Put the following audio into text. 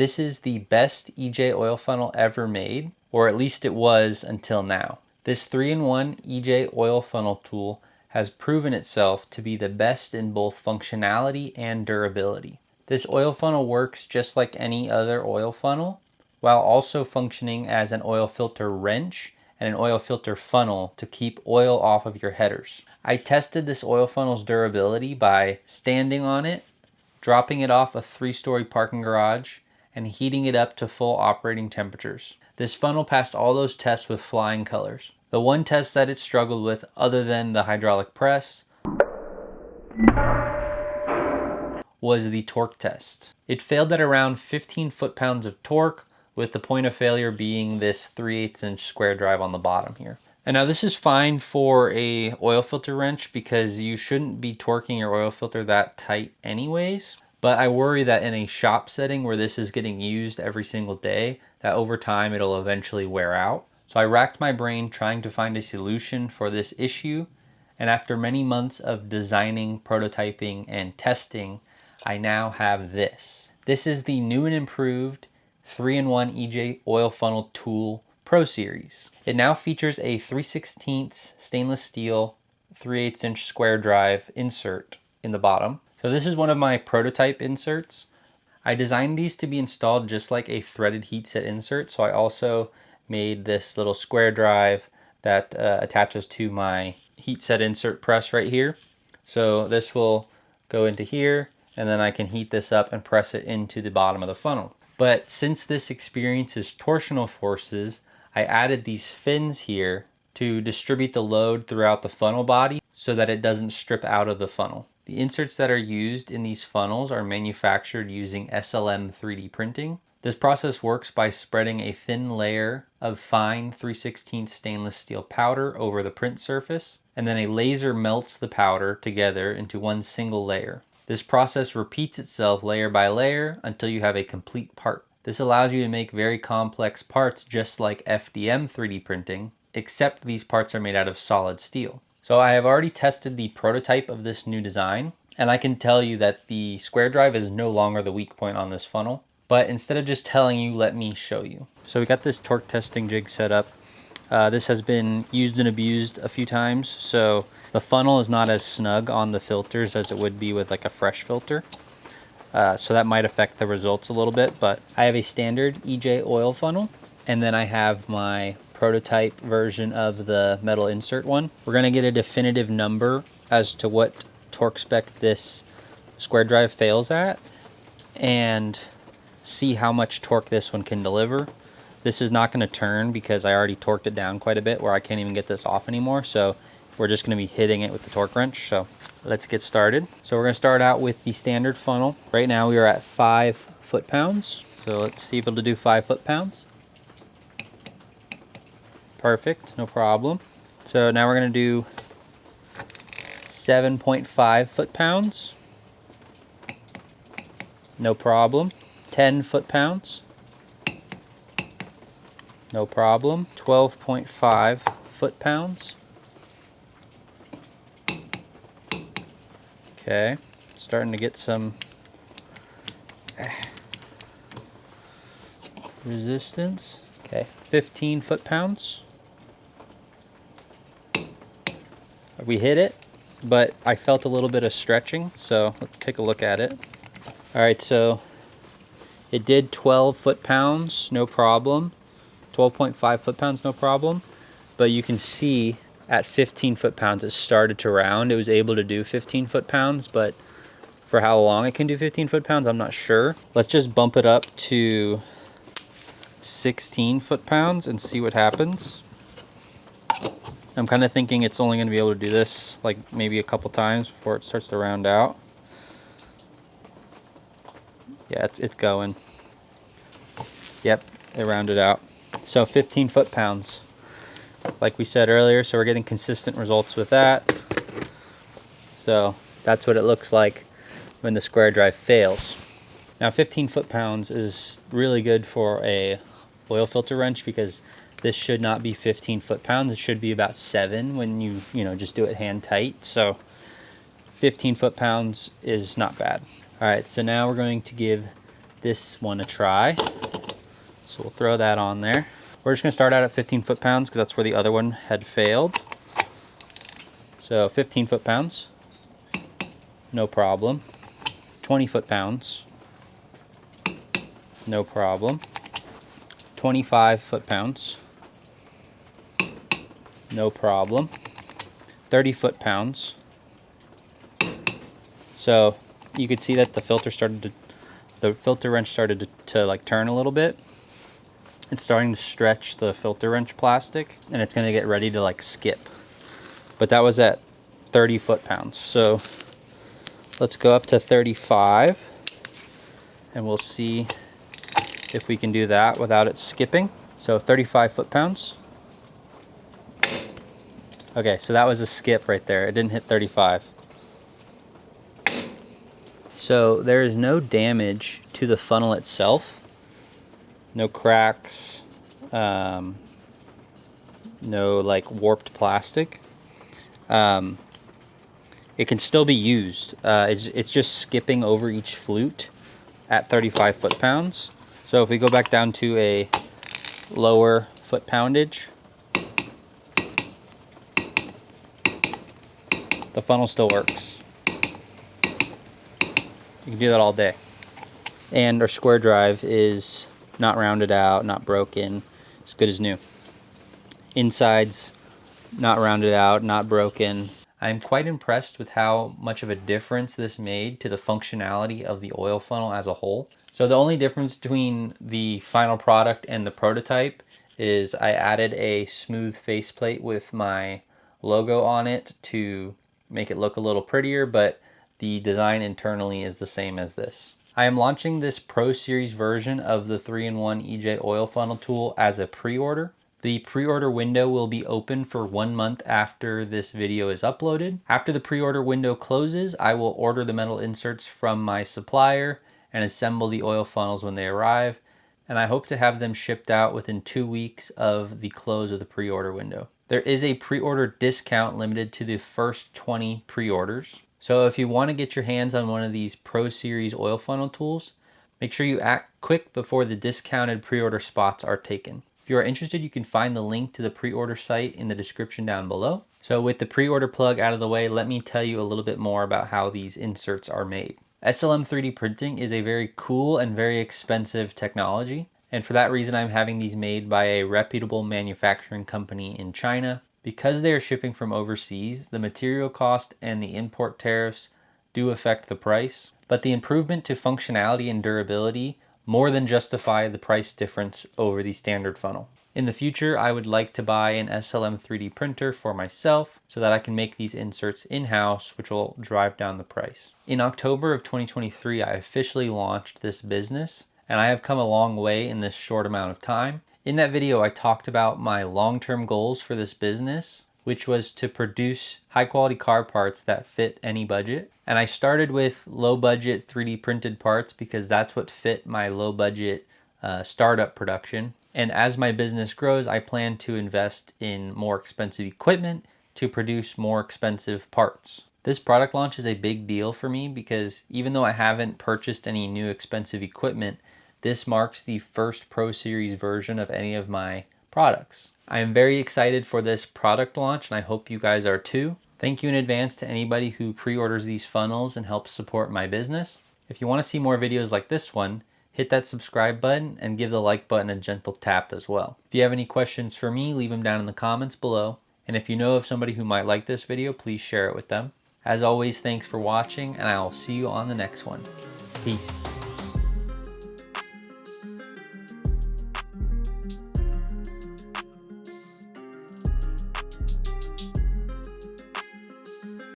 This is the best EJ oil funnel ever made, or at least it was until now. This 3-in-1 EJ oil funnel tool has proven itself to be the best in both functionality and durability. This oil funnel works just like any other oil funnel, while also functioning as an oil filter wrench and an oil filter funnel to keep oil off of your headers. I tested this oil funnel's durability by standing on it, dropping it off a 3-story parking garage, and heating it up to full operating temperatures. This funnel passed all those tests with flying colors. The one test that it struggled with, other than the hydraulic press, was the torque test. It failed at around 15 foot-pounds of torque, with the point of failure being this 3/8-inch square drive on the bottom here. And now this is fine for a oil filter wrench because you shouldn't be torquing your oil filter that tight anyways. But I worry that in a shop setting where this is getting used every single day, that over time it'll eventually wear out. So I racked my brain trying to find a solution for this issue. And after many months of designing, prototyping, and testing, I now have this. This is the new and improved 3-in-1 EJ Oil Funnel Tool Pro Series. It now features a 3/16 stainless steel 3/8-inch square drive insert in the bottom. So this is one of my prototype inserts. I designed these to be installed just like a threaded heatset insert, so I also made this little square drive that attaches to my heatset insert press right here. So this will go into here, and then I can heat this up and press it into the bottom of the funnel. But since this experiences torsional forces, I added these fins here to distribute the load throughout the funnel body so that it doesn't strip out of the funnel. The inserts that are used in these funnels are manufactured using SLM 3D printing. This process works by spreading a thin layer of fine 3/16 stainless steel powder over the print surface, and then a laser melts the powder together into one single layer. This process repeats itself layer by layer until you have a complete part. This allows you to make very complex parts just like FDM 3D printing, except these parts are made out of solid steel. So I have already tested the prototype of this new design, and I can tell you that the square drive is no longer the weak point on this funnel. But instead of just telling you, let me show you. So we got this torque testing jig set up. This has been used and abused a few times, so the funnel is not as snug on the filters as it would be with like a fresh filter. So that might affect the results a little bit, but I have a standard EJ oil funnel, and then I have my prototype version of the metal insert one. We're gonna get a definitive number as to what torque spec this square drive fails at, and see how much torque this one can deliver. This is not going to turn because I already torqued it down quite a bit where I can't even get this off anymore. So we're just going to be hitting it with the torque wrench. So let's get started. So we're going to start out with the standard funnel. Right now we are at 5 foot-pounds. So let's see if it'll do 5 foot-pounds. Perfect, no problem. So now we're going to do 7.5 foot-pounds. No problem. 10 foot-pounds. No problem. 12.5 foot-pounds. Okay, starting to get some resistance. Okay, 15 foot-pounds. We hit it, but I felt a little bit of stretching, so let's take a look at it. All right, so it did 12 foot-pounds, no problem. 12.5 foot-pounds, no problem. But you can see at 15 foot-pounds, it started to round. It was able to do 15 foot-pounds, but for how long it can do 15 foot-pounds, I'm not sure. Let's just bump it up to 16 foot-pounds and see what happens. I'm kind of thinking it's only going to be able to do this like maybe a couple times before it starts to round out. Yeah, it's going. Yep, it rounded out. So 15 foot-pounds, like we said earlier, so we're getting consistent results with that. So that's what it looks like when the square drive fails. Now 15 foot-pounds is really good for a oil filter wrench because this should not be 15 foot-pounds. It should be about 7 when you just do it hand tight. So 15 foot-pounds is not bad. All right, so now we're going to give this one a try. So we'll throw that on there. We're just gonna start out at 15 foot-pounds because that's where the other one had failed. So 15 foot-pounds, no problem. 20 foot-pounds, no problem. 25 foot-pounds, no problem. 30 foot-pounds. So you could see that the filter wrench started to like turn a little bit. It's starting to stretch the filter wrench plastic, and it's gonna get ready to like skip. But that was at 30 foot-pounds. So let's go up to 35 and we'll see if we can do that without it skipping. So 35 foot-pounds. Okay, so that was a skip right there. It didn't hit 35. So there is no damage to the funnel itself. No cracks, no like warped plastic. It can still be used. It's just skipping over each flute at 35 foot-pounds. So if we go back down to a lower foot-poundage, the funnel still works. You can do that all day. And our square drive is not rounded out, not broken, as good as new. Inside's not rounded out, not broken. I'm quite impressed with how much of a difference this made to the functionality of the oil funnel as a whole. So the only difference between the final product and the prototype is I added a smooth faceplate with my logo on it to make it look a little prettier, but the design internally is the same as this. I am launching this Pro Series version of the 3-in-1 EJ oil funnel tool as a pre-order. The pre-order window will be open for 1 month after this video is uploaded. After the pre-order window closes, I will order the metal inserts from my supplier and assemble the oil funnels when they arrive, and I hope to have them shipped out within 2 weeks of the close of the pre-order window. There is a pre-order discount limited to the first 20 pre-orders. So if you want to get your hands on one of these Pro Series oil funnel tools, make sure you act quick before the discounted pre-order spots are taken. If you are interested, you can find the link to the pre-order site in the description down below. So with the pre-order plug out of the way, let me tell you a little bit more about how these inserts are made. SLM 3D printing is a very cool and very expensive technology, and for that reason I'm having these made by a reputable manufacturing company in China. Because they are shipping from overseas, the material cost and the import tariffs do affect the price, but the improvement to functionality and durability more than justify the price difference over the standard funnel. In the future, I would like to buy an SLM 3D printer for myself so that I can make these inserts in-house, which will drive down the price. In October of 2023, I officially launched this business, and I have come a long way in this short amount of time. In that video, I talked about my long-term goals for this business, which was to produce high-quality car parts that fit any budget. And I started with low-budget 3D printed parts because that's what fit my low-budget startup production. And as my business grows, I plan to invest in more expensive equipment to produce more expensive parts. This product launch is a big deal for me because even though I haven't purchased any new expensive equipment, this marks the first Pro Series version of any of my products. I am very excited for this product launch, and I hope you guys are too. Thank you in advance to anybody who pre-orders these funnels and helps support my business. If you want to see more videos like this one, hit that subscribe button and give the like button a gentle tap as well. If you have any questions for me, leave them down in the comments below. And if you know of somebody who might like this video, please share it with them. As always, thanks for watching, and I will see you on the next one. Peace.